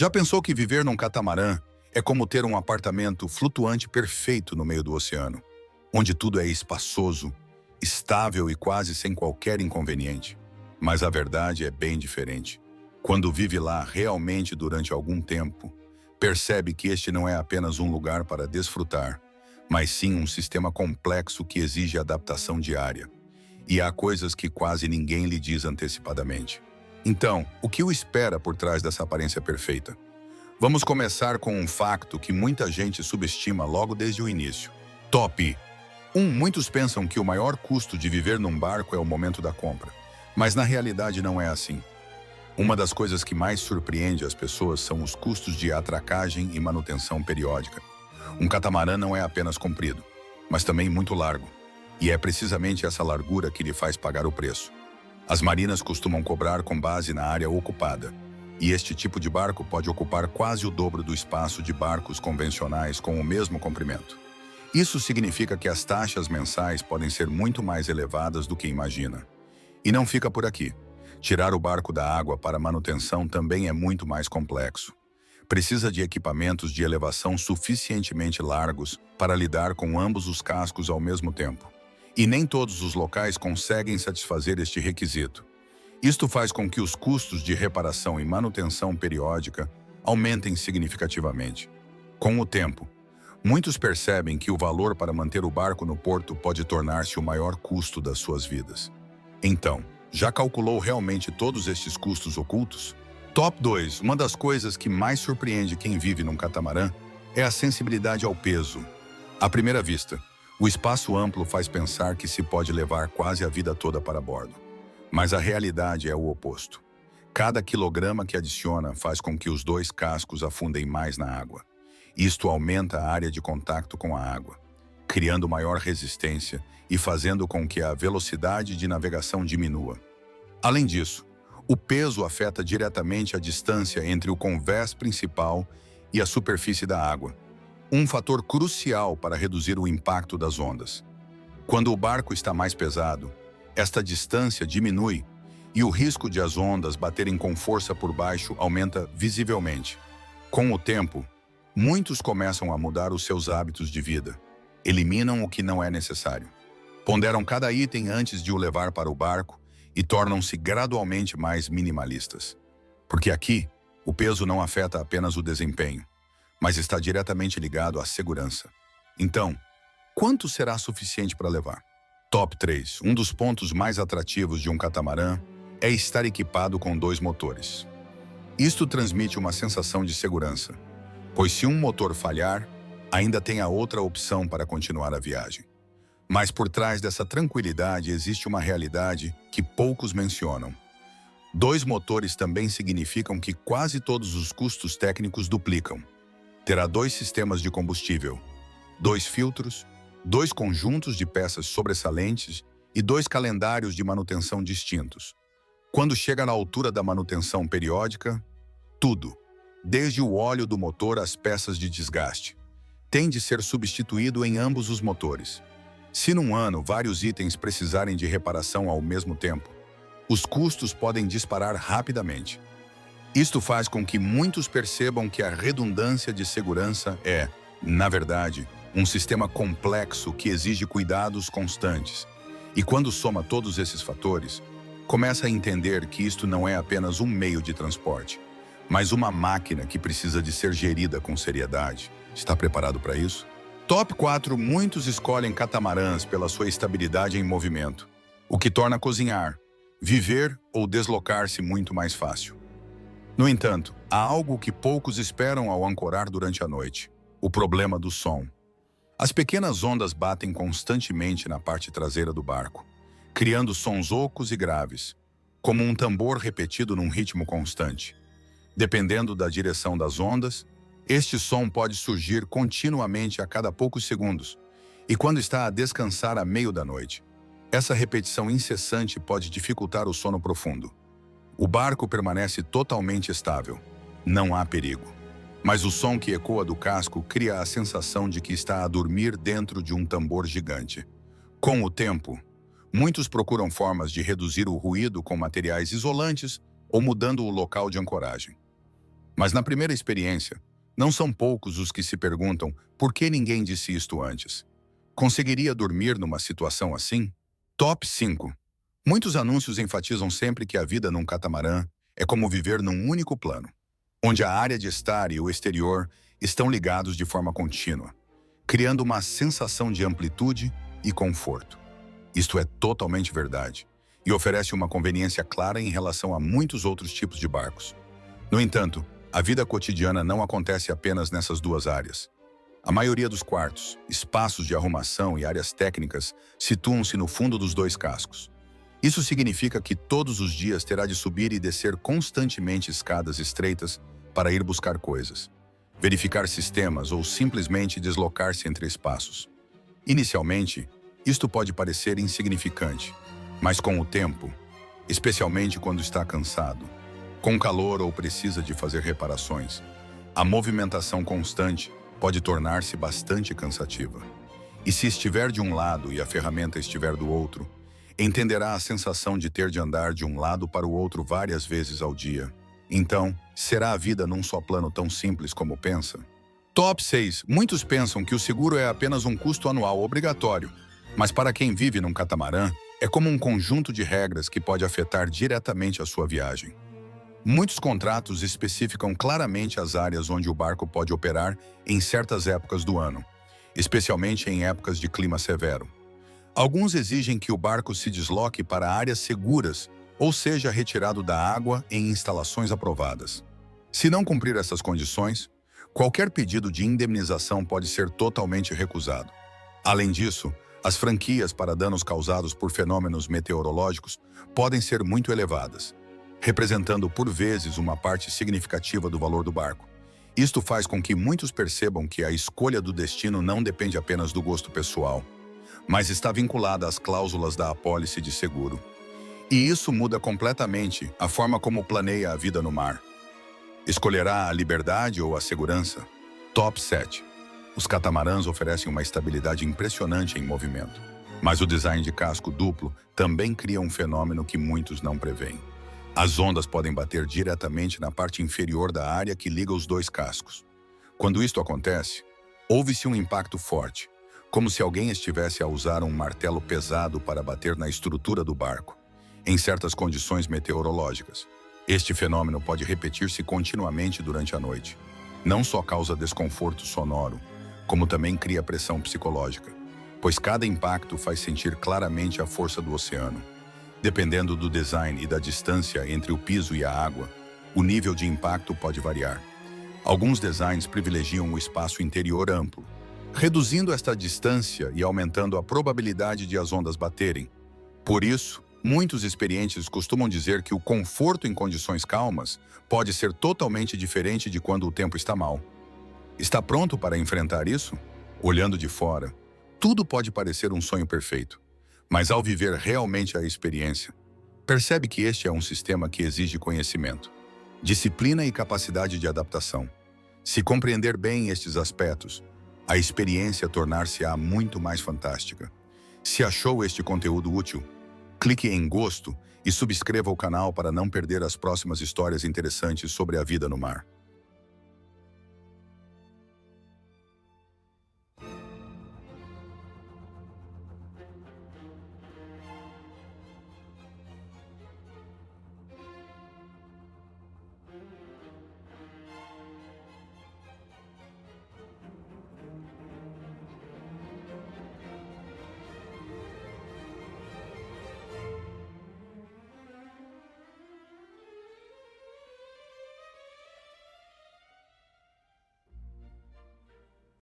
Já pensou que viver num catamarã é como ter um apartamento flutuante perfeito no meio do oceano, onde tudo é espaçoso, estável e quase sem qualquer inconveniente? Mas a verdade é bem diferente. Quando vive lá realmente durante algum tempo, percebe que este não é apenas um lugar para desfrutar, mas sim um sistema complexo que exige adaptação diária. E há coisas que quase ninguém lhe diz antecipadamente. Então, o que o espera por trás dessa aparência perfeita? Vamos começar com um facto que muita gente subestima logo desde o início. Top 1. Muitos pensam que o maior custo de viver num barco é o momento da compra, mas na realidade não é assim. Uma das coisas que mais surpreende as pessoas são os custos de atracagem e manutenção periódica. Um catamarã não é apenas comprido, mas também muito largo. E é precisamente essa largura que lhe faz pagar o preço. As marinas costumam cobrar com base na área ocupada, e este tipo de barco pode ocupar quase o dobro do espaço de barcos convencionais com o mesmo comprimento. Isso significa que as taxas mensais podem ser muito mais elevadas do que imagina. E não fica por aqui. Tirar o barco da água para manutenção também é muito mais complexo. Precisa de equipamentos de elevação suficientemente largos para lidar com ambos os cascos ao mesmo tempo. E nem todos os locais conseguem satisfazer este requisito. Isto faz com que os custos de reparação e manutenção periódica aumentem significativamente. Com o tempo, muitos percebem que o valor para manter o barco no porto pode tornar-se o maior custo das suas vidas. Então, já calculou realmente todos estes custos ocultos? Top 2. Uma das coisas que mais surpreende quem vive num catamarã é a sensibilidade ao peso. À primeira vista, o espaço amplo faz pensar que se pode levar quase a vida toda para bordo. Mas a realidade é o oposto. Cada quilograma que adiciona faz com que os dois cascos afundem mais na água. Isto aumenta a área de contato com a água, criando maior resistência e fazendo com que a velocidade de navegação diminua. Além disso, o peso afeta diretamente a distância entre o convés principal e a superfície da água, um fator crucial para reduzir o impacto das ondas. Quando o barco está mais pesado, esta distância diminui e o risco de as ondas baterem com força por baixo aumenta visivelmente. Com o tempo, muitos começam a mudar os seus hábitos de vida. Eliminam o que não é necessário. Ponderam cada item antes de o levar para o barco e tornam-se gradualmente mais minimalistas. Porque aqui, o peso não afeta apenas o desempenho, mas está diretamente ligado à segurança. Então, quanto será suficiente para levar? Top 3. Um dos pontos mais atrativos de um catamarã é estar equipado com 2 motores. Isto transmite uma sensação de segurança, pois se um motor falhar, ainda tem a outra opção para continuar a viagem. Mas por trás dessa tranquilidade existe uma realidade que poucos mencionam. 2 motores também significam que quase todos os custos técnicos duplicam. Terá 2 sistemas de combustível, 2 filtros, 2 conjuntos de peças sobressalentes e 2 calendários de manutenção distintos. Quando chega na altura da manutenção periódica, tudo, desde o óleo do motor às peças de desgaste, tem de ser substituído em ambos os motores. Se num ano vários itens precisarem de reparação ao mesmo tempo, os custos podem disparar rapidamente. Isto faz com que muitos percebam que a redundância de segurança é, na verdade, um sistema complexo que exige cuidados constantes. E quando soma todos esses fatores, começa a entender que isto não é apenas um meio de transporte, mas uma máquina que precisa de ser gerida com seriedade. Está preparado para isso? Top 4. Muitos escolhem catamarãs pela sua estabilidade em movimento, o que torna cozinhar, viver ou deslocar-se muito mais fácil. No entanto, há algo que poucos esperam ao ancorar durante a noite: o problema do som. As pequenas ondas batem constantemente na parte traseira do barco, criando sons ocos e graves, como um tambor repetido num ritmo constante. Dependendo da direção das ondas, este som pode surgir continuamente a cada poucos segundos, e quando está a descansar à meio da noite, essa repetição incessante pode dificultar o sono profundo. O barco permanece totalmente estável, não há perigo. Mas o som que ecoa do casco cria a sensação de que está a dormir dentro de um tambor gigante. Com o tempo, muitos procuram formas de reduzir o ruído com materiais isolantes ou mudando o local de ancoragem. Mas na primeira experiência, não são poucos os que se perguntam por que ninguém disse isto antes. Conseguiria dormir numa situação assim? Top 5. Muitos anúncios enfatizam sempre que a vida num catamarã é como viver num único plano, onde a área de estar e o exterior estão ligados de forma contínua, criando uma sensação de amplitude e conforto. Isto é totalmente verdade e oferece uma conveniência clara em relação a muitos outros tipos de barcos. No entanto, a vida cotidiana não acontece apenas nessas duas áreas. A maioria dos quartos, espaços de arrumação e áreas técnicas situam-se no fundo dos dois cascos. Isso significa que todos os dias terá de subir e descer constantemente escadas estreitas para ir buscar coisas, verificar sistemas ou simplesmente deslocar-se entre espaços. Inicialmente, isto pode parecer insignificante, mas com o tempo, especialmente quando está cansado, com calor ou precisa de fazer reparações, a movimentação constante pode tornar-se bastante cansativa. E se estiver de um lado e a ferramenta estiver do outro, entenderá a sensação de ter de andar de um lado para o outro várias vezes ao dia. Então, será a vida num só plano tão simples como pensa? Top 6. Muitos pensam que o seguro é apenas um custo anual obrigatório, mas para quem vive num catamarã, é como um conjunto de regras que pode afetar diretamente a sua viagem. Muitos contratos especificam claramente as áreas onde o barco pode operar em certas épocas do ano, especialmente em épocas de clima severo. Alguns exigem que o barco se desloque para áreas seguras, ou seja, retirado da água em instalações aprovadas. Se não cumprir essas condições, qualquer pedido de indemnização pode ser totalmente recusado. Além disso, as franquias para danos causados por fenômenos meteorológicos podem ser muito elevadas, representando por vezes uma parte significativa do valor do barco. Isto faz com que muitos percebam que a escolha do destino não depende apenas do gosto pessoal, mas está vinculada às cláusulas da apólice de seguro. E isso muda completamente a forma como planeia a vida no mar. Escolherá a liberdade ou a segurança? Top 7. Os catamarãs oferecem uma estabilidade impressionante em movimento, mas o design de casco duplo também cria um fenômeno que muitos não preveem. As ondas podem bater diretamente na parte inferior da área que liga os dois cascos. Quando isto acontece, houve-se um impacto forte, como se alguém estivesse a usar um martelo pesado para bater na estrutura do barco, em certas condições meteorológicas. Este fenômeno pode repetir-se continuamente durante a noite. Não só causa desconforto sonoro, como também cria pressão psicológica, pois cada impacto faz sentir claramente a força do oceano. Dependendo do design e da distância entre o piso e a água, o nível de impacto pode variar. Alguns designs privilegiam o espaço interior amplo, reduzindo esta distância e aumentando a probabilidade de as ondas baterem. Por isso, muitos experientes costumam dizer que o conforto em condições calmas pode ser totalmente diferente de quando o tempo está mau. Está pronto para enfrentar isso? Olhando de fora, tudo pode parecer um sonho perfeito. Mas ao viver realmente a experiência, percebe que este é um sistema que exige conhecimento, disciplina e capacidade de adaptação. Se compreender bem estes aspectos, a experiência tornar-se-á muito mais fantástica. Se achou este conteúdo útil, clique em gosto e subscreva o canal para não perder as próximas histórias interessantes sobre a vida no mar.